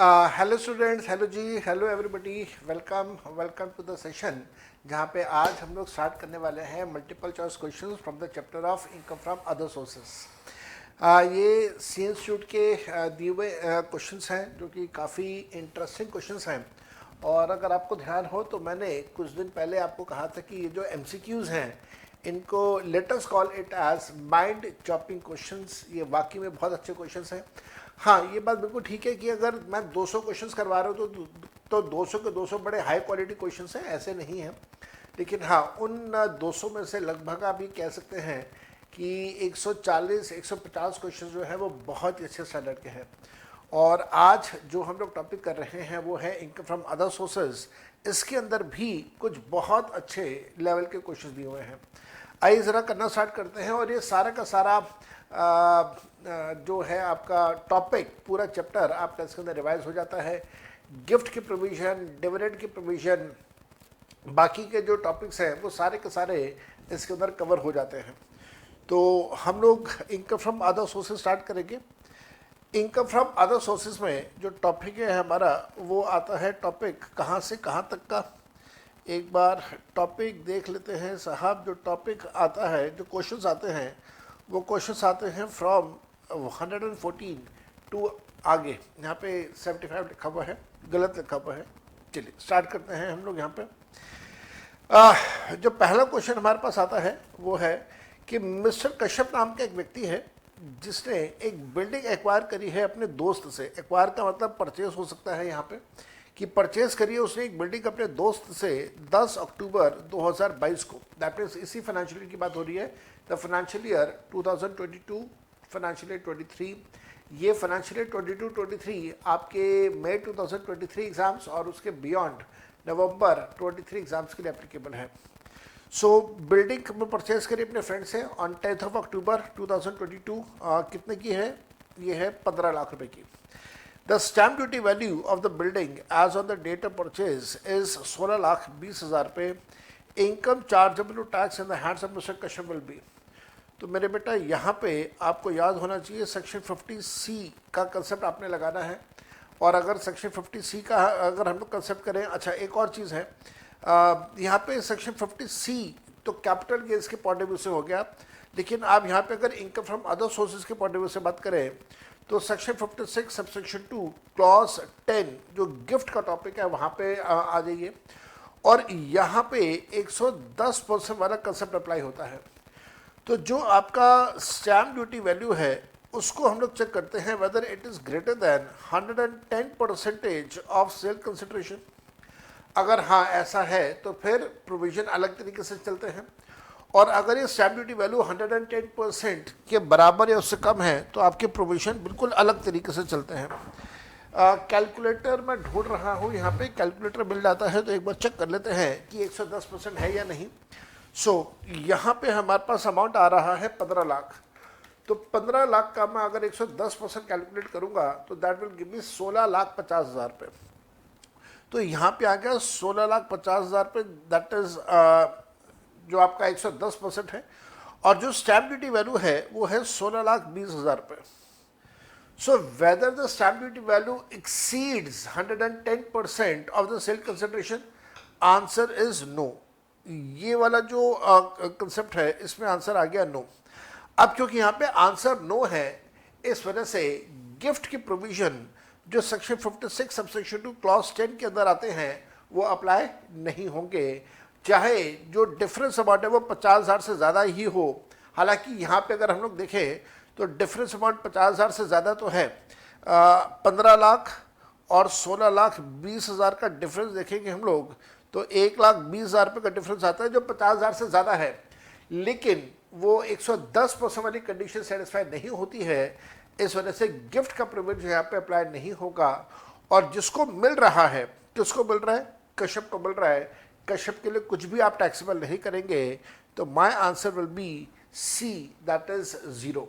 Hello students, hello जी, hello everybody, welcome to the session जहाँ पे आज हम लोग स्टार्ट करने वाले हैं multiple choice questions from the chapter of income from other sources. ये सी इंस्टीट्यूट के दिए हुए क्वेश्चंस हैं जो कि काफ़ी इंटरेस्टिंग क्वेश्चंस हैं। और अगर आपको ध्यान हो तो मैंने कुछ दिन पहले आपको कहा था कि ये जो MCQs हैं इनको let us call it as mind chopping questions. ये वाकई में बहुत अच्छे क्वेश्चंस हैं। हाँ, ये बात बिल्कुल ठीक है कि अगर मैं 200 क्वेश्चंस करवा रहा हूँ तो 200 के 200 बड़े हाई क्वालिटी क्वेश्चंस हैं, ऐसे नहीं हैं। लेकिन हाँ, उन 200 में से लगभग आप ये कह सकते हैं कि 140-150 क्वेश्चन जो है वो बहुत ही अच्छे स्टैंडर्ड के हैं। और आज जो हम लोग टॉपिक कर रहे हैं वो है इनकम फ्रॉम अदर सोर्सेज। इसके अंदर भी कुछ बहुत अच्छे लेवल के क्वेश्चन दिए हुए हैं। आइए ज़रा करना स्टार्ट करते हैं। और ये सारा का सारा जो है आपका टॉपिक, पूरा चैप्टर आपका इसके अंदर रिवाइज हो जाता है। गिफ्ट की प्रोविज़न, डिविडेंड की प्रोविज़न, बाकी के जो टॉपिक्स हैं वो सारे के सारे इसके अंदर कवर हो जाते हैं। तो हम लोग income from other sources start करेंगे। इनकम फ्रॉम अदर सोर्सेज में जो टॉपिक है हमारा वो आता है, टॉपिक कहाँ से कहाँ तक का। एक बार टॉपिक देख लेते हैं साहब। जो टॉपिक आता है, जो क्वेश्चंस आते हैं वो क्वेश्चंस आते हैं फ्रॉम 114 टू आगे। यहाँ पे 75 लिखा हुआ है, गलत लिखा हुआ है। चलिए स्टार्ट करते हैं हम लोग। यहाँ पे जो पहला क्वेश्चन हमारे पास आता है वो है कि मिस्टर कश्यप नाम का एक व्यक्ति है जिसने एक बिल्डिंग एक्वायर करी है अपने दोस्त से। एक्वायर का मतलब परचेज हो सकता है यहाँ पे, कि परचेज करिए उसने एक बिल्डिंग अपने दोस्त से 10 अक्टूबर 2022 को। दैट मीन्स इसी फाइनेंशियल ईयर की बात हो रही है, the financial year 2022, financial year 23। ये फाइनेंशियल ईयर 22-23 आपके मई 2023 एग्जाम्स और उसके बियॉन्ड नवंबर 23 एग्जाम्स के लिए एप्लीकेबल है। सो बिल्डिंग में परचेज करिए अपने फ्रेंड से ऑन 10 अक्टूबर 2022। कितने की है? ये है 15 लाख रुपए की। The stamp duty value of the building as on the date of purchase is 16,20,000 रुपये। Income chargeable to tax in the hands of mister Kashyap will be. तो मेरे बेटा यहाँ पे आपको याद होना चाहिए सेक्शन 50C का कंसेप्ट आपने लगाना है। और अगर सेक्शन 50C का अगर हम लोग कंसेप्ट करें, अच्छा एक और चीज़ है यहाँ पे सेक्शन 50C तो कैपिटल गेन्स के पॉइंट ऑफ व्यू से हो गया। लेकिन आप यहाँ पे अगर इनकम फ्रॉम अदर सोर्सेज के पॉइंट ऑफ व्यू से बात करें तो सेक्शन 56 सबसेक्शन 2 क्लॉज 10 जो गिफ्ट का टॉपिक है वहाँ पे आ जाइए। और यहाँ पे 110% वाला कंसेप्ट अप्लाई होता है। तो जो आपका स्टैम्प ड्यूटी वैल्यू है उसको हम लोग चेक करते हैं whether it is greater than 110% of sale consideration. अगर हाँ ऐसा है तो फिर प्रोविज़न अलग तरीके से चलते हैं। और अगर ये स्टैम्प ड्यूटी वैल्यू 110% के बराबर या उससे कम है तो आपके प्रोविज़न बिल्कुल अलग तरीके से चलते हैं। कैलकुलेटर मैं ढूंढ रहा हूँ, यहाँ पे कैलकुलेटर मिल जाता है तो एक बार चेक कर लेते हैं कि 110% है या नहीं। सो यहाँ पे हमारे पास अमाउंट आ रहा है 15 लाख। तो 15 लाख का मैं अगर 110% कैलकुलेट करूँगा तो दैट विल गिव मी 16,50,000 रुपये। तो यहाँ पे आ गया 16,50,000 रुपये। दैट इज़ जो आपका 110% है। और जो स्टैम्प ड्यूटी वैल्यू है वो है 16,20,000 रुपये। So whether the stamp duty value exceeds 110% of the sale consideration, answer is no. ये वाला जो कंसेप्ट है इसमें आंसर आ गया नो। अब क्योंकि यहाँ पे आंसर नो है इस वजह से गिफ्ट की प्रोविजन जो सेक्शन 56 सबसेक्शन 2 क्लॉज 10 के अंदर आते हैं वो अप्लाई नहीं होंगे, चाहे जो डिफरेंस अमाउंट है वो 50,000 से ज़्यादा ही हो। हालांकि यहाँ पे अगर हम लोग देखें तो डिफरेंस अमाउंट 50,000 से ज़्यादा तो है। 15 लाख और 16,20,000 का डिफरेंस देखेंगे हम लोग तो 1,20,000 रुपये का डिफरेंस आता है जो 50,000 से ज़्यादा है। लेकिन वो 110% वाली कंडीशन सेटिस्फाई नहीं होती है, इस वजह से गिफ्ट का प्रिविलेज यहाँ पे अप्लाई नहीं होगा। और जिसको मिल रहा है, किसको मिल रहा है? कश्यप को मिल रहा है। कश्यप के लिए कुछ भी आप टैक्सेबल नहीं करेंगे। तो my answer will be C, that is 0।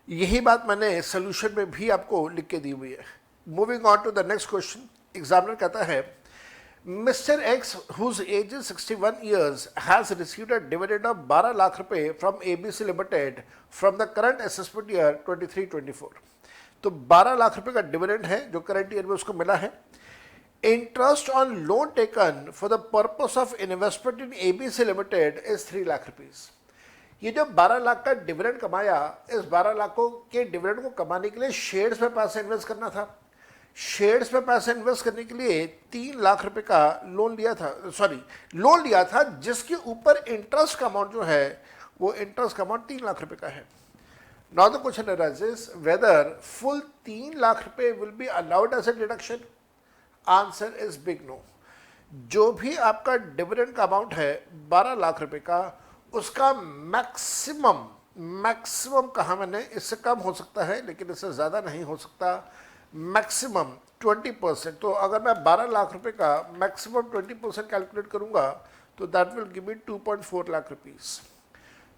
यही बात मैंने सोल्यूशन में भी आपको लिख के दी हुई है। Moving on to the next question. Examiner कहता है mister X whose age is 61 years has received a dividend of 12 lakh रुपए from ABC Limited from the current assessment year 23-24. तो 12 लाख रुपए का डिविडेंड है जो करंट ईयर में उसको मिला है। Interest on loan taken for the purpose of investment in ABC limited is 3 lakh rupees. ये जो 12 लाख का डिविडेंड कमाया, इस 12 लाखों के डिविडेंड को कमाने के लिए शेयर्स में पैसा इन्वेस्ट करना था। शेयर्स में पैसा इन्वेस्ट करने के लिए 3 लाख रुपए का लोन लिया था, जिसके ऊपर इंटरेस्ट का अमाउंट जो है वो इंटरेस्ट का अमाउंट 3 लाख रुपए का है। Now the question arises whether full 3 lakh रुपए will be allowed as a deduction. Answer is big no. जो भी आपका डिविडेंड का अमाउंट है 12 लाख रुपए का, उसका मैक्सिमम कहा मैंने, इससे कम हो सकता है लेकिन इससे ज़्यादा नहीं हो सकता, मैक्सिमम 20%। तो अगर मैं 12 लाख रुपए का मैक्सिमम 20% कैलकुलेट करूंगा तो that will give me 2.4 lakh rupees.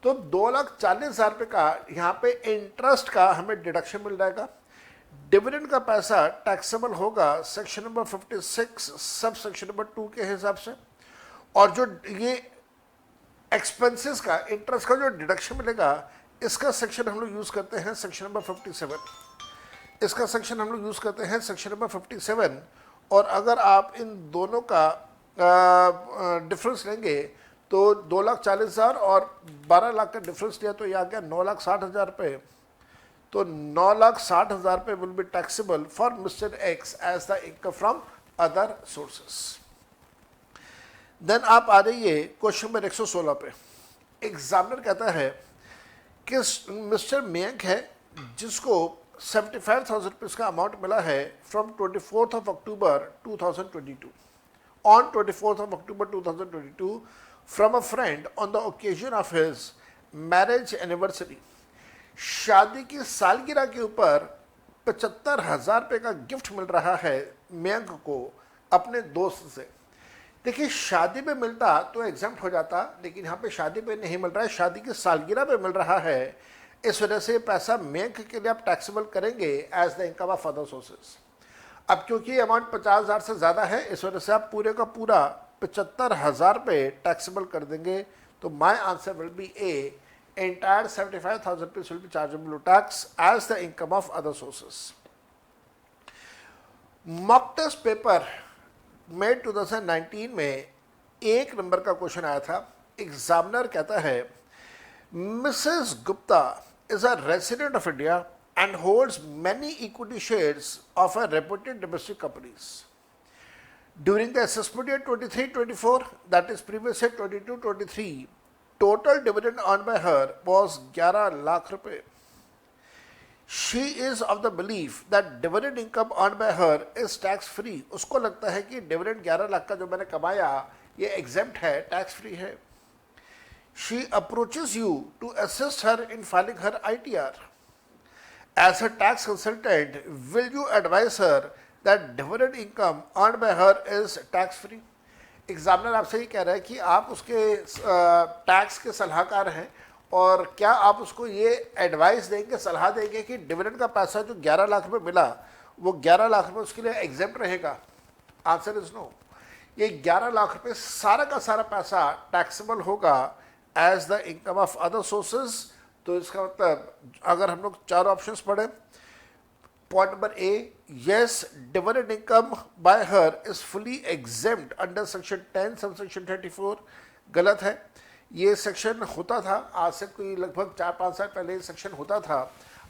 तो 2,40,000 रुपये का यहाँ पे इंटरेस्ट का हमें डिडक्शन मिल जाएगा। डिविडेंड का पैसा टैक्सेबल होगा section number 56 sub section number 2 के हिसाब से, और जो ये एक्सपेंसेस का इंटरेस्ट का जो डिडक्शन मिलेगा, इसका सेक्शन हम लोग यूज़ करते हैं सेक्शन नंबर 57। इसका सेक्शन हम लोग यूज़ करते हैं सेक्शन नंबर 57। और अगर आप इन दोनों का डिफरेंस लेंगे तो 2,40,000 और 12 लाख का डिफरेंस लिया तो ये आ गया 9,60,000 रुपये। तो 9,60,000 रुपये will be taxable for mister X as the income from other sources. Then आप आ जाइए क्वेश्चन नंबर 116 पे। एग्जामिनर कहता है कि मिस्टर मयंक है जिसको 75,000 रुपीज़ का अमाउंट मिला है from 24th of October 2022 on 24th of October 2022 from a friend on the occasion of his marriage anniversary। शादी की सालगिरह के ऊपर 75,000 रुपये का गिफ्ट मिल रहा है मयंक को अपने दोस्त से। देखिए, शादी पे मिलता तो एग्जाम्प्ट हो जाता, लेकिन यहाँ पे शादी पे नहीं मिल रहा है, शादी की सालगिरह पे मिल रहा है। इस वजह से पैसा मयंक के लिए आप टैक्सेबल करेंगे as the income of other sources. अब क्योंकि अमाउंट 50,000 से ज़्यादा है, इस वजह से आप पूरे का पूरा 75,000 रुपये टैक्सेबल कर देंगे। तो my answer will be A, entire 75,000 rupees will be chargeable tax as the income of other sources. Mock test paper में 2019 में 1 नंबर का क्वेश्चन आया था। एग्जामिनर कहता है Mrs Gupta is a resident of India and holds many equity shares of a reputed domestic companies. During the assessment year 23-24, that is previous year 22-23, total dividend earned by her was 11 lakh rupees. She is of the belief that dividend income earned by her is tax free. उसको लगता है कि dividend 11 lakh का जो मैंने कमाया ये exempt है, tax free है। She approaches you to assist her in filing her ITR. As her tax consultant, will you advise her that dividend income earned by her is tax free? Examiner आपसे ये कह रहा है कि आप उसके टैक्स के सलाहकार हैं, और क्या आप उसको ये एडवाइस देंगे, सलाह देंगे कि डिविडेंड का पैसा जो 11 लाख रुपये मिला वो 11 लाख रुपये उसके लिए एग्जेम्प्ट रहेगा? Answer is no. ये 11 लाख रुपये सारा का सारा पैसा टैक्सेबल होगा as the income of other sources. तो इसका मतलब अगर हम लोग 4 ऑप्शंस पढ़े, point number A, yes dividend income by her is fully exempt under section 10 sub section 34, गलत है। ये सेक्शन होता था आज से कोई लगभग 4-5 साल पहले ये सेक्शन होता था,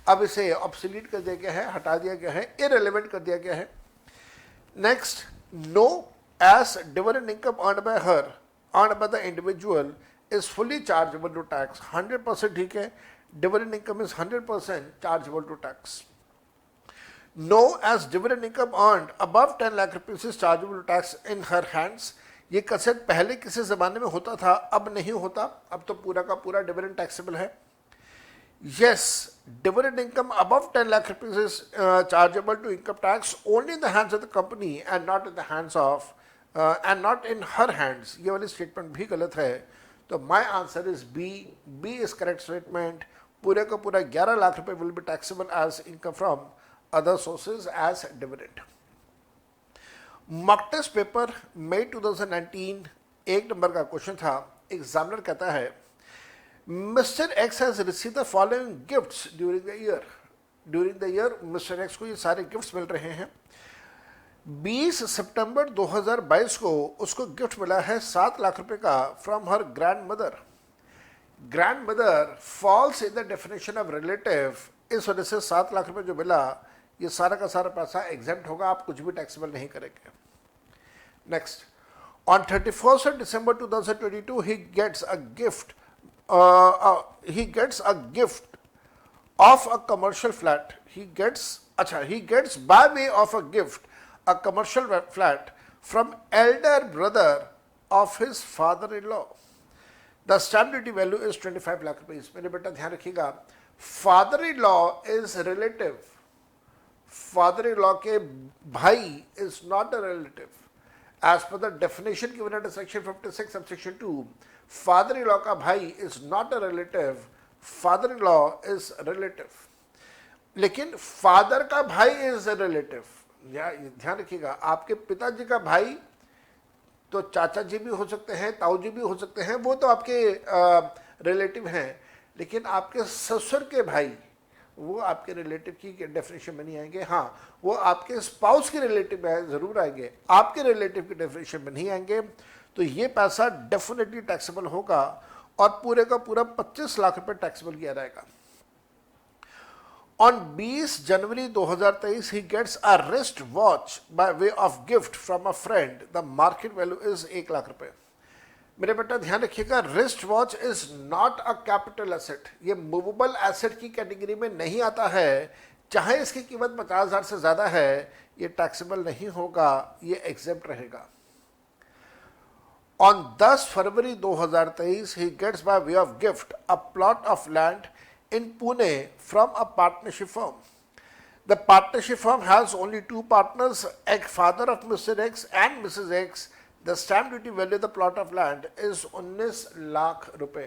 अब इसे ऑब्सोलीट कर दिया गया है, हटा दिया गया है, इररिलेवेंट कर दिया गया है। Next, no as dividend income earned by her earned by the individual is fully chargeable to tax। 100% ठीक है, dividend income is 100% chargeable to tax। No, as dividend income earned above 10 lakh rupees is chargeable to tax in her hands। ये concept पहले किसी ज़माने में होता था, अब नहीं होता, अब तो पूरा का पूरा डिविडेंड टैक्सेबल है। Yes, dividend income above 10 lakh rupees is chargeable to income tax only in the hands of the company and not in the hands of and not in her hands। ये वाली statement भी गलत है। तो my answer is B, B is correct statement. पूरे का पूरा 11 लाख रुपए will be taxable as income from other sources as dividend. Mock test paper May 2019 1 number का क्वेश्चन था। एग्जामिनर कहता है mister X has receive the following gifts during the year. During the year mister X को ये सारे gifts मिल रहे हैं। 20 सितंबर 2022 को उसको गिफ्ट मिला है 7 लाख रुपए का from her grand mother. Grand mother falls in the definition of relative, इस वजह से 7 लाख रुपए जो मिला ये सारा का सारा पैसा एग्जेम्प्ट होगा, आप कुछ भी टैक्सेबल नहीं करेंगे। Next, on 31st of December 2022 he gets a gift of a commercial flat. He gets by way of a gift a commercial flat from elder brother of his father-in-law. The stamp duty value is 25 lakh rupees. मेरे बेटा ध्यान रखिएगा, father-in-law is relative. Father-in-law के भाई is not a relative. As per the definition given under section 56 subsection 2, father-in-law का भाई is not a relative, father-in-law is relative. लेकिन father का भाई is a relative. ध्यान रखिएगा, आपके पिताजी का भाई तो चाचा जी भी हो सकते हैं, ताऊ जी भी हो सकते हैं, वो तो आपके रिलेटिव हैं, लेकिन आपके ससुर के भाई वो आपके रिलेटिव की डेफिनेशन में नहीं आएंगे। हाँ, वो आपके स्पाउस के रिलेटिव में ज़रूर आएंगे, आपके रिलेटिव की डेफिनेशन में नहीं आएंगे। तो ये पैसा डेफिनेटली टैक्सेबल होगा और पूरे का पूरा 25 लाख रुपए टैक्सेबल किया जाएगा। On 20 January 2023 he gets a wrist watch by way of gift from a friend. The market value is 1 lakh रुपए। मेरे बेटा ध्यान रखिएगा, wrist watch is not a capital asset, ये मूवेबल एसेट की कैटेगरी में नहीं आता है। चाहे इसकी कीमत 50,000 से ज़्यादा है, ये टैक्सेबल नहीं होगा, ये एग्जेम्प्ट रहेगा। On 10 February 2023 he gets by way of gift a plot of land in Pune from a partnership firm. The partnership firm has only 2 partners, एक father of Mr X and Mrs X. The stamp duty value of the plot of land is 19 lakh रुपए।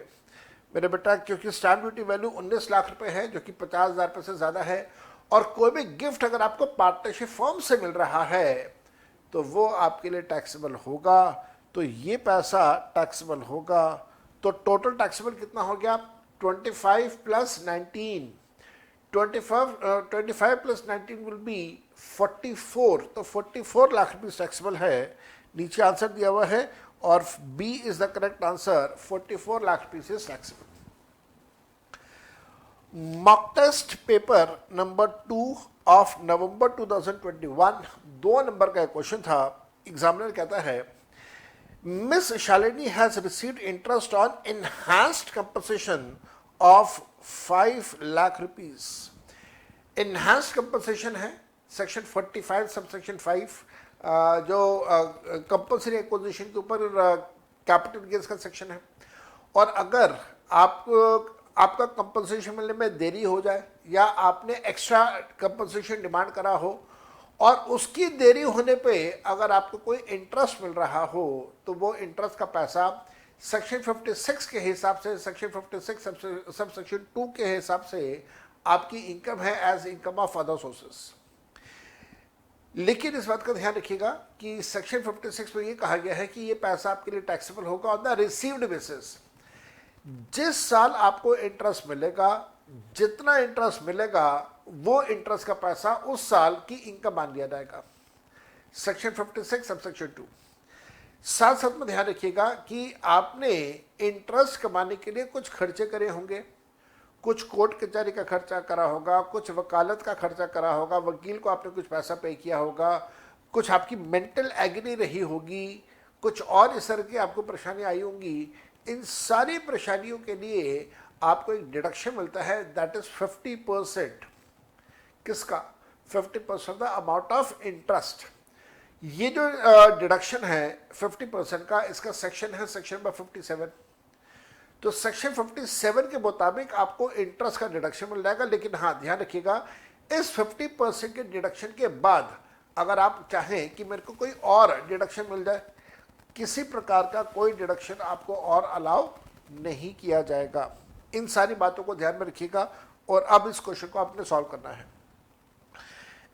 मेरे बेटा क्योंकि stamp duty value 19 lakh रुपए है, जो कि 50,000 रुपये से ज़्यादा है, और कोई भी गिफ्ट अगर आपको पार्टनरशिप फर्म से मिल रहा है तो वो आपके लिए टैक्सेबल होगा। तो ये पैसा टैक्सेबल होगा। तो टोटल टैक्सेबल कितना हो गया? 25 प्लस 19, 25 प्लस 19 विल बी 44। तो 44 लाख रुपीज़ टैक्सेबल है। नीचे आंसर दिया हुआ है और B is the correct answer, 44 lakh rupees is taxable. Mock test paper number 2 of November 2021, 2 number का क्वेश्चन था। एग्जामिनर कहता है, miss Shalini has received interest on enhanced compensation of 5 lakh rupees. Enhanced compensation है सेक्शन 45 सब सेक्शन 5, जो compulsory acquisition के ऊपर capital gains का section है। और अगर आपका कंपनसेशन मिलने में देरी हो जाए या आपने एक्स्ट्रा कंपनसेशन डिमांड करा हो और उसकी देरी होने पे अगर आपको कोई इंटरेस्ट मिल रहा हो, तो वो इंटरेस्ट का पैसा सेक्शन 56 के हिसाब से, सेक्शन 56 सब सेक्शन 2 के हिसाब से आपकी इनकम है as income of other sources. लेकिन इस बात का ध्यान रखिएगा कि सेक्शन 56 में ये कहा गया है कि ये पैसा आपके लिए टैक्सेबल होगा ऑन द रिसीव्ड बेसिस। जिस साल आपको इंटरेस्ट मिलेगा, जितना इंटरेस्ट मिलेगा, वो इंटरेस्ट का पैसा उस साल की इनकम मान लिया जाएगा, सेक्शन 56 सब सेक्शन 2। साथ साथ में ध्यान रखिएगा कि आपने इंटरेस्ट कमाने के लिए कुछ खर्चे करे होंगे, कुछ कोर्ट कचहरी का खर्चा करा होगा, कुछ वकालत का खर्चा करा होगा, वकील को आपने कुछ पैसा पे किया होगा, कुछ आपकी मेंटल एग्नी रही होगी, कुछ और इस तरह की आपको परेशानी आई होंगी। इन सारी परेशानियों के लिए आपको एक डिडक्शन मिलता है, दैट इज 50%। किसका? 50% द अमाउंट ऑफ इंटरेस्ट। ये जो डिडक्शन है 50% का, इसका सेक्शन है सेक्शन नंबर 57। तो सेक्शन 57 के मुताबिक आपको इंटरेस्ट का डिडक्शन मिल जाएगा। लेकिन हाँ, ध्यान रखिएगा, इस 50% के डिडक्शन के बाद अगर आप चाहें कि मेरे को कोई और डिडक्शन मिल जाए, किसी प्रकार का कोई डिडक्शन आपको और अलाउ नहीं किया जाएगा। इन सारी बातों को ध्यान में रखिएगा। और अब इस क्वेश्चन को आपने सॉल्व करना है।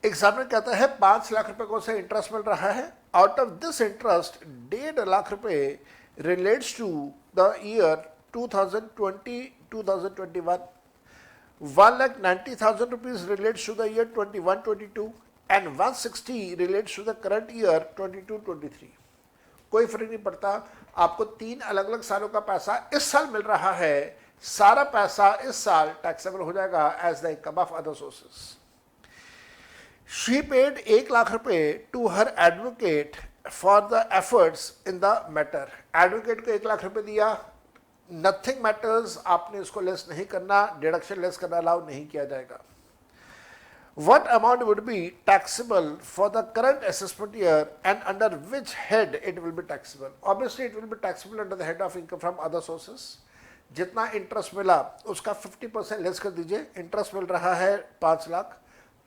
एग्जामिनर कहता है 5 लाख रुपए को से इंटरेस्ट मिल रहा है। Out of this interest 1.5 lakh रुपए relates to the year 2020-2021, 1,90,000 rupees relates to the year 21-22 and 160 relates to the current year 22-23. कोई फर्क नहीं पड़ता, आपको 3 अलग अलग सालों का पैसा इस साल मिल रहा है, सारा पैसा इस साल टैक्सेबल हो जाएगा as the income of other sources. She paid 1 lakh रुपए to her advocate for the efforts in the matter. Advocate को 1 लाख रुपए दिया, नथिंग मैटर्स, आपने इसको लेस नहीं करना, डिडक्शन लेस करना अलाउ नहीं किया जाएगा। What amount would be taxable for the current assessment year and under which head it will be taxable? Obviously it will be taxable under the head of income from other sources. जितना interest मिला उसका 50% less कर दीजिए। Interest मिल रहा है 5 लाख,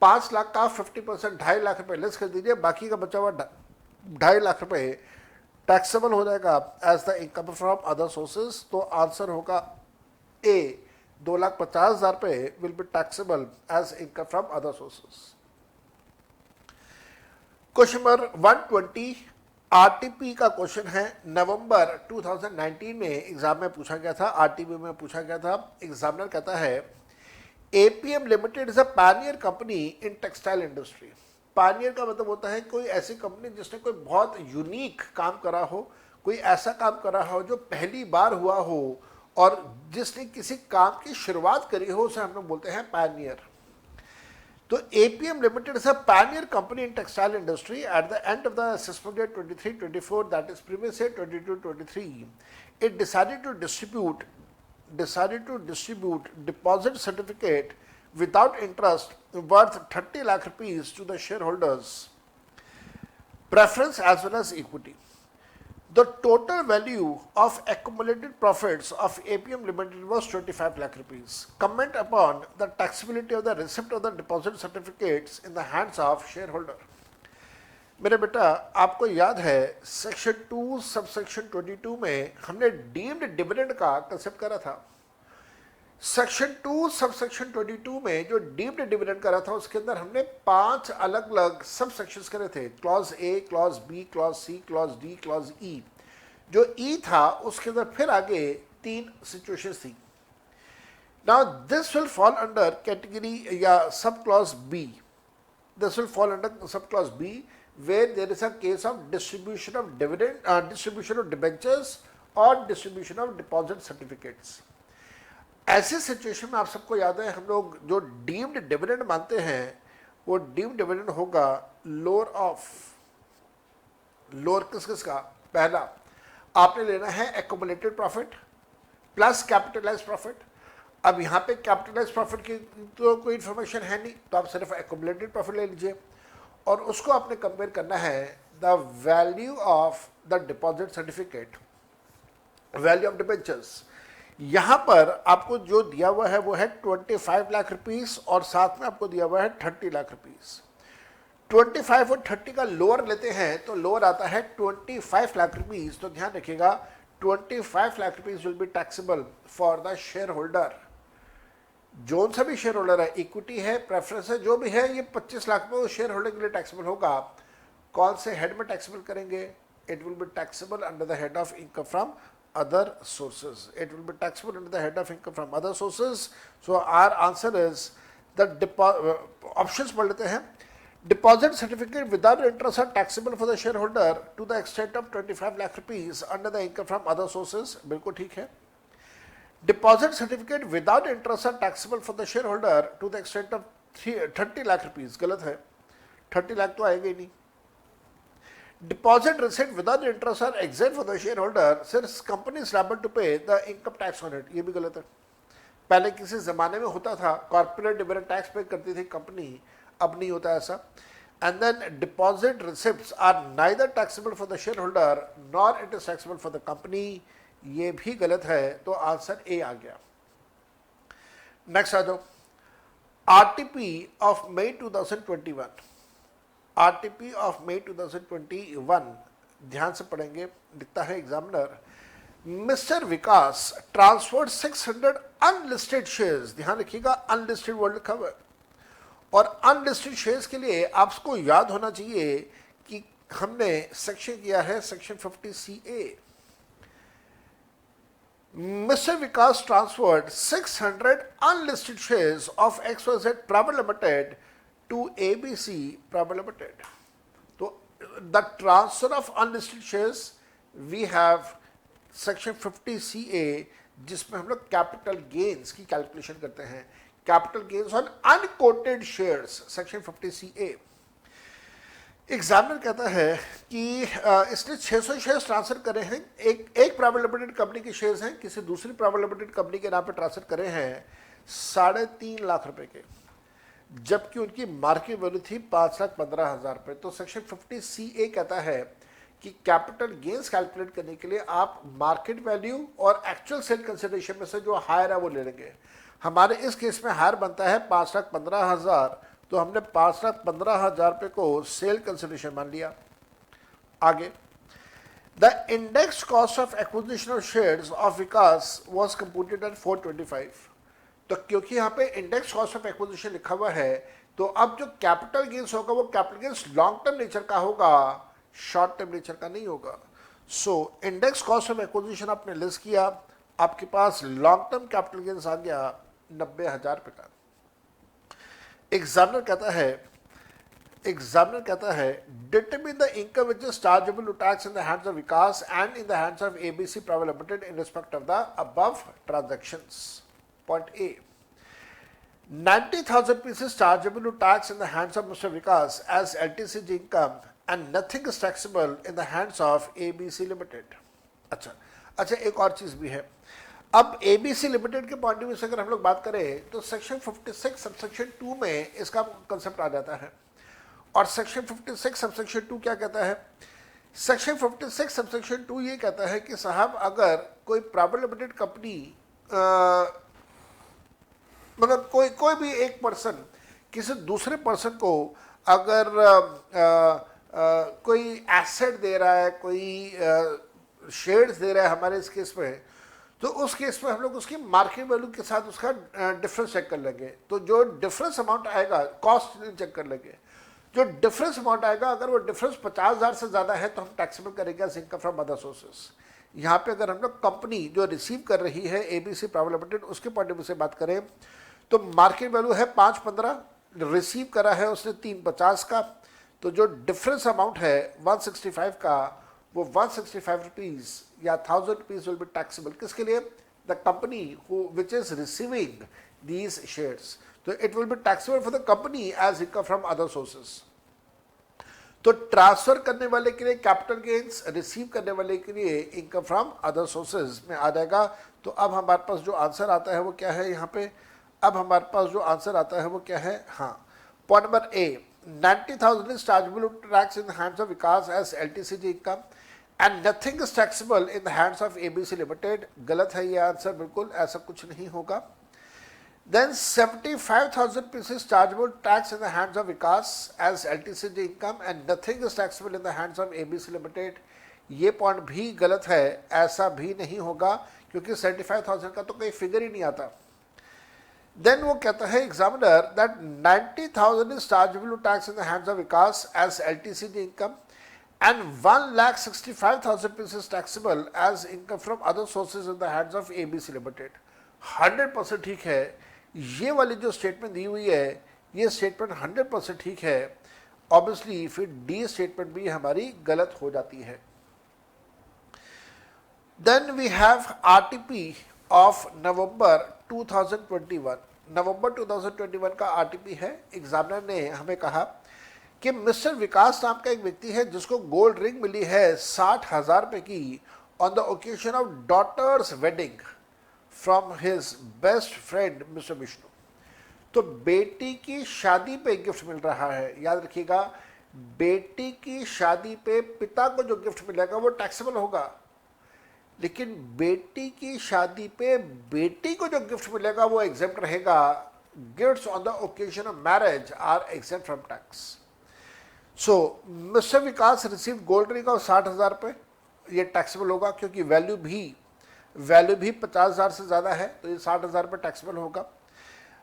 5 लाख का 50% 2.5 लाख रुपए लेस कर दीजिए, बाकी का बचा हुआ 2.5 लाख रुपए टैक्सेबल हो जाएगा as the income from other sources. तो आंसर होगा ए, 2,50,000 रुपए will be taxable as income from other sources. Question number 120 RTP का क्वेश्चन है। नवंबर 2019 में एग्जाम में पूछा गया था, आरटीपी में पूछा गया था। एग्जामिनर कहता है APM limited is a pioneer company in textile industry. Pioneer का मतलब होता है कोई ऐसी कंपनी जिसने कोई बहुत यूनिक काम करा हो, कोई ऐसा काम करा हो जो पहली बार हुआ हो और जिसने किसी काम की शुरुआत करी हो, उसे हम लोग बोलते हैं पायनियर। तो APM limited is a pioneer company in textile industry at the end of the assessment year 23-24 that is previous year 22-23 it decided to distribute deposit certificate without interest worth 30 lakh rupees to the shareholders, preference as well as equity. The total value of accumulated profits of APM Limited was 25 lakh rupees. Comment upon the taxability of the receipt of the deposit certificates in the hands of shareholder. मेरे बेटा आपको याद है section 2 subsection 22 में हमने deemed dividend का concept करा था। सेक्शन 2 सबसेक्शन 22 में जो डीम्ड डिविडेंड करा था उसके अंदर हमने 5 अलग अलग सब सेक्शंस करे थे, clause A, clause B, clause C, clause D, clause E. जो ई था उसके अंदर फिर आगे 3 सिचुएशंस थी। Now this will fall under category या sub clause B. This will fall under sub clause B where there is a case of distribution of dividend, distribution of debentures और distribution of deposit certificates. ऐसे situation में आप सबको याद है हम लोग जो डीम्ड डिविडेंड मानते हैं वो डीम्ड डिविडेंड होगा लोअर ऑफ, लोअर किस किस का, पहला आपने लेना है accumulated profit plus capitalise profit. अब यहाँ पे कैपिटलाइज प्रॉफिट की तो कोई इन्फॉर्मेशन है नहीं, तो आप सिर्फ एक्युमुलेटेड प्रॉफिट ले लीजिए और उसको आपने कंपेयर करना है the value of the deposit certificate, value of debentures. यहाँ पर आपको जो दिया हुआ है वो है 25 लाख रुपीस और साथ में आपको दिया हुआ है 30 लाख रुपीस। 25 और 30 का लोअर लेते हैं तो लोअर आता है 25 लाख रुपीस। तो ध्यान रखिएगा 25 lakh rupees will be taxable for the share holder. जो सा भी शेयर होल्डर है, इक्विटी है, प्रेफरेंस है, जो भी है, ये 25 लाख में शेयर होल्डर के लिए टैक्सेबल होगा। कौन से हेड में टैक्सेबल करेंगे? It will be taxable under the head of income from other sources. It will be taxable under the head of income from other sources. So our answer is the options पढ़ लेते हैं। Deposit certificate without interest are taxable for the shareholder to the extent of 25 lakh rupees under the income from other sources. बिल्कुल ठीक है। Deposit certificate without interest are taxable for the shareholder to the extent of 30 lakh rupees. गलत है, 30 लाख तो आएगा ही नहीं। Deposit receipt without interest are exempt for the shareholder since company is liable to pay the income tax on it. ये भी गलत है। पहले किसी ज़माने में होता था, कॉर्पोरेट डिविडेंड टैक्स पे करती थी कंपनी, अब नहीं होता ऐसा। And then deposit receipts are neither taxable for the shareholder nor it is taxable for the company. ये भी गलत है, तो आंसर ए आ गया। नेक्स्ट आ जाओ, RTP of May 2021। RTP of May 2021 ध्यान से पढ़ेंगे। लिखता है examiner, mister Vikas transferred 600 unlisted shares. ध्यान रखिएगा अनलिस्टेड वर्ड लिखा हुआ है और अनलिस्टेड शेयर्स के लिए आपको याद होना चाहिए कि हमने सेक्शन किया है section 50 CA। Mr. Vikas transferred 600 unlisted shares of XYZ Private Limited to ABC Private Limited. तो the transfer of unlisted shares we have section 50CA जिसमें हम लोग कैपिटल गेन्स की कैलकुलेशन करते हैं, capital gains on unquoted shares section 50CA। Examiner कहता है कि इसने 600 शेयर्स ट्रांसफर करे हैं, एक प्राइवेट लिमिटेड कंपनी के शेयर्स हैं किसी दूसरी प्राइवेट लिमिटेड कंपनी के नाम पे ट्रांसफर करे हैं 3.5 लाख रुपए के, जबकि उनकी मार्केट वैल्यू थी 5,15,000 रुपये। तो सेक्शन 50CA कहता है कि कैपिटल गेन्स कैलकुलेट करने के लिए आप मार्केट वैल्यू और एक्चुअल सेल कंसिडरेशन में से जो हायर है वो ले लेंगे। हमारे इस केस में हायर बनता है 5,15,000, तो हमने 5,15,000 रुपये को सेल कंसिडरेशन मान लिया। आगे, the index cost of acquisition of shares of Vikas was computed at 425। तो क्योंकि यहाँ पे इंडेक्स कॉस्ट ऑफ एक्विजिशन लिखा हुआ है, तो अब जो कैपिटल गेन्स होगा वो capital gains long term nature का होगा, शॉर्ट टर्म नेचर का नहीं होगा। So index cost of acquisition आपने लिस्ट किया, आपके पास लॉन्ग टर्म कैपिटल गेन्स आ गया 90,000 रुपये का। एग्जामिनर कहता है determine the income which is chargeable to tax in the hands of Vikas and in the hands of ABC private limited in respect of the above transactions. Point A, 90,000 pieces chargeable to tax in the hands of Mr. Vikas as LTCG income and nothing is taxable in the hands of ABC Limited। अच्छा एक और चीज भी है। अब ABC limited के point of view से अगर हम लोग बात करें तो सेक्शन 56 सबसेक्शन 2 में इसका कंसेप्ट आ जाता है। और सेक्शन 56 सबसेक्शन 2 क्या कहता है? सेक्शन 56 सबसेक्शन 2 ये कहता है कि साहब अगर कोई प्राइवेट लिमिटेड कंपनी मतलब कोई भी एक पर्सन किसी दूसरे पर्सन को अगर कोई एसेट दे रहा है, कोई शेयर्स दे रहा है हमारे इस केस में, तो उस केस में हम लोग उसकी मार्केट वैल्यू के साथ उसका डिफरेंस चेक कर लेंगे। तो जो डिफरेंस अमाउंट आएगा, कॉस्ट चेक कर लेंगे, जो डिफरेंस अमाउंट आएगा अगर वो डिफरेंस 50,000 से ज़्यादा है तो हम टैक्सेबल करेंगे as income from other sources. यहाँ पे अगर हम लोग कंपनी जो रिसीव कर रही है ABC प्राइवेट लिमिटेड उसके पॉइंट ऑफ व्यू से बात करें तो मार्केट वैल्यू है 515, रिसीव करा है उसने 350 का, तो जो डिफरेंस अमाउंट है 165 का, वो 165 रुपीज़ या 1,000 रुपीज़ विल बी टैक्सेबल। किसके लिए? The company which is receiving these shares, तो it will be taxable for the company as income from other sources. तो ट्रांसफर करने वाले के लिए कैपिटल गेन्स, रिसीव करने वाले के लिए इनकम फ्रॉम अदर सोर्सेज में आ जाएगा। तो अब हमारे पास जो आंसर आता है वो क्या है यहाँ पे? अब हमारे पास जो आंसर आता है वो क्या है? हाँ, point number A, 90,000 is chargeable tax in the hands of Vikas as LTCG income and nothing is taxable in the hands of ABC limited. गलत है ये आंसर, बिल्कुल ऐसा कुछ नहीं होगा। Then 75,000 pieces chargeable tax in the hands of Vikas as LTCG income and nothing is taxable in the hands of ABC Limited। ये point भी गलत है, ऐसा भी नहीं होगा क्योंकि 75,000 का तो कोई फिगर ही नहीं आता। देन वो कहता है examiner that 90,000 is chargeable to tax in the hands of Vikas as LTCG income and 1,65,000 pieces taxable as income from other sources in the hands of ABC Limited। 100% ठीक है। ये वाली जो स्टेटमेंट दी हुई है ये स्टेटमेंट 100% ठीक है। ऑब्वियसली फिर डी स्टेटमेंट भी हमारी गलत हो जाती है। Then we have RTP of November 2021। November 2021 का आरटीपी है। एग्जामिनर ने हमें कहा कि मिस्टर विकास नाम का एक व्यक्ति है जिसको गोल्ड रिंग मिली है 60,000 रुपये की on the occasion of daughter's wedding from his best friend mister Vishnu. तो बेटी की शादी पे गिफ्ट मिल रहा है। याद रखिएगा, बेटी की शादी पे पिता को जो गिफ्ट मिलेगा वो टैक्सेबल होगा, लेकिन बेटी की शादी पे बेटी को जो गिफ्ट मिलेगा वो एग्जेम्प्ट रहेगा। Gifts on the occasion of marriage are exempt from tax. So mister Vikas receive gold ring of 60,000 रुपये, ये टैक्सेबल होगा क्योंकि वैल्यू भी 50,000 से ज़्यादा है, तो ये 60,000 रुपये टैक्सेबल होगा।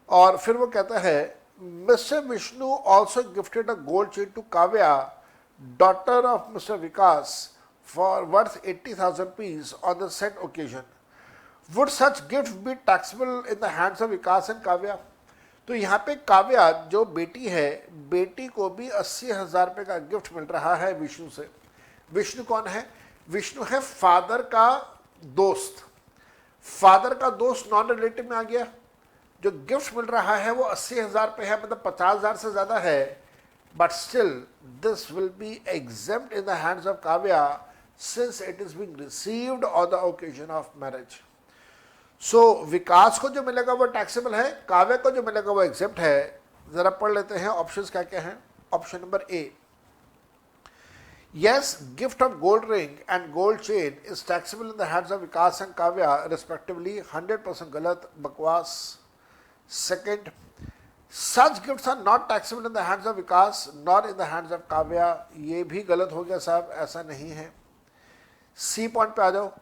और फिर वो कहता है mister Vishnu also gifted a gold chain to Kavya daughter of mister Vikas for worth 80,000 rupees on the set occasion. Would such gift be taxable in the hands of Vikas and Kavya? तो यहाँ पे काव्या जो बेटी है, बेटी को भी 80,000 रुपये का गिफ्ट मिल रहा है विष्णु से। विष्णु कौन है? विष्णु है फादर का दोस्त। फादर का दोस्त नॉन रिलेटिव में आ गया। जो गिफ्ट मिल रहा है वो 80,000 रुपये है, मतलब 50,000 से ज़्यादा है, but still this will be exempt in the hands of Kavya since it is being received on the occasion of marriage. So Vikas को जो मिलेगा वो टैक्सेबल है, काव्य को जो मिलेगा वो एग्जेप्ट है। जरा पढ़ लेते हैं ऑप्शंस क्या क्या हैं। Option number A, yes, gift of gold ring and gold chain is taxable in the hands of Vikas and Kavya respectively, 100% गलत, बकवास। Second, such gifts are not taxable in the hands of Vikas nor in the hands of Kavya, ये भी गलत हो गया साहब, ऐसा नहीं है। सी पॉइंट पे आ जाओ।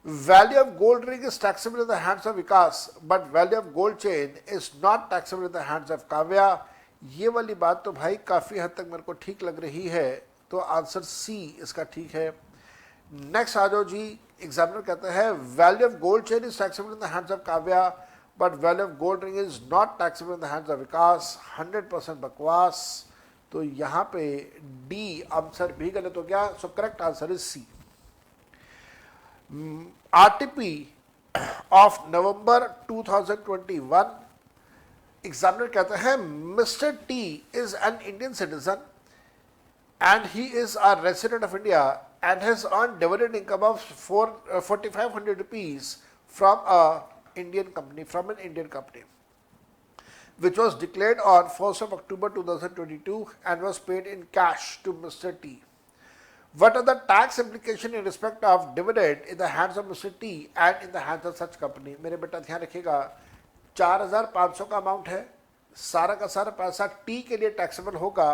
Value of gold ring is taxable in the hands of Vikas but value of gold chain is not taxable in the hands of Kavya. ये वाली बात तो भाई काफ़ी हद तक मेरे को ठीक लग रही है, तो आंसर सी इसका ठीक है। नेक्स्ट आ जाओ जी। एग्जामिनर कहता है value of gold chain is taxable in the hands of Kavya but value of gold ring is not taxable in the hands of Vikas, 100% बकवास। तो यहाँ पे डी आंसर भी गलत हो गया। So correct answer is C. RTP of November 2021, examiner कहते हैं mister T is an Indian citizen and he is a resident of India and has earned dividend income of 4,500 rupees from an Indian company, which was declared on 1st of October 2022 and was paid in cash to Mr. T. What are the tax implication in respect of dividend in the hands of Mr. T and in the hands of such company? मेरे बेटा ध्यान रखिएगा, 4,500 का amount है, सारा का सारा पैसा टी के लिए टैक्सेबल होगा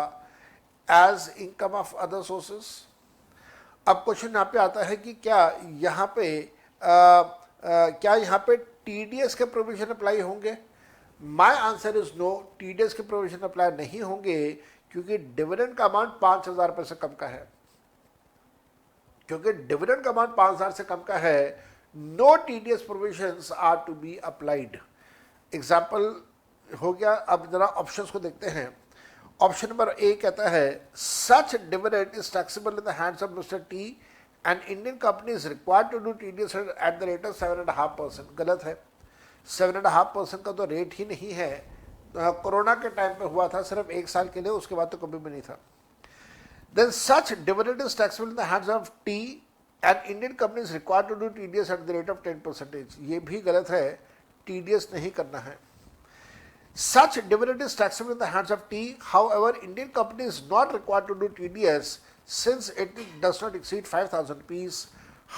as income of other sources. अब क्वेश्चन यहाँ पे आता है कि क्या यहाँ पे टीडीएस के प्रोविजन अप्लाई होंगे? My answer is no, TDS के प्रोविजन अप्लाई नहीं होंगे क्योंकि डिविडेंड का अमाउंट 5,000 रुपये से कम का है। क्योंकि डिविडेंड का अमाउंट 5,000 से कम का है, no TDS provisions are to be applied. Example हो गया। अब जरा ऑप्शंस को देखते हैं। ऑप्शन नंबर ए कहता है such dividend is taxable in the hands of mister T and Indian company is required to do TDS at the rate of 7.5%। गलत है, 7.5% का तो रेट ही नहीं है। कोरोना के टाइम पे हुआ था, सिर्फ 1 साल के लिए, उसके बाद तो कभी भी नहीं था। Then such dividend is taxable in the hands of T and Indian company is required to do TDS at the rate of 10%। ये भी गलत है, टीडीएस नहीं करना है। Such dividend is taxable in the hands of T. However, Indian company is not required to do TDS since it does not exceed 5,000 rupees.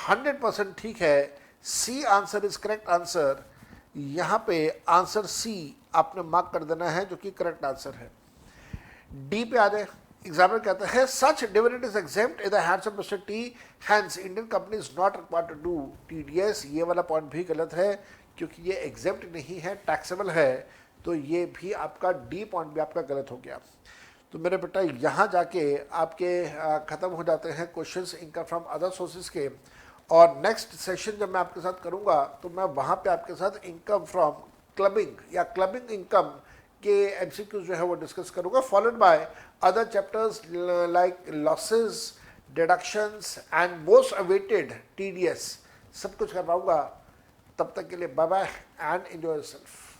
100% ठीक है। C answer is correct answer. यहाँ पे आंसर C आपने mark कर देना है जो कि करेक्ट आंसर है। D पे आ जाए। एग्जामिनर कहता है such dividend is exempt in the hands of Mr. T. Hence, Indian company is not required to do TDS. ये वाला पॉइंट भी गलत है क्योंकि ये exempt नहीं है, टैक्सेबल है। तो ये भी आपका डी पॉइंट भी आपका गलत हो गया। तो मेरे बेटा यहाँ जाके आपके ख़त्म हो जाते हैं questions income from other sources के। और नेक्स्ट सेशन जब मैं आपके साथ करूँगा तो मैं वहाँ पे आपके साथ इनकम फ्रॉम क्लबिंग या क्लबिंग इनकम के एमसीक्यूज जो है वो डिस्कस करूँगा, followed by other chapters like losses, deductions and most awaited TDS, सब कुछ करवाऊँगा। तब तक के लिए bye bye and enjoy yourself.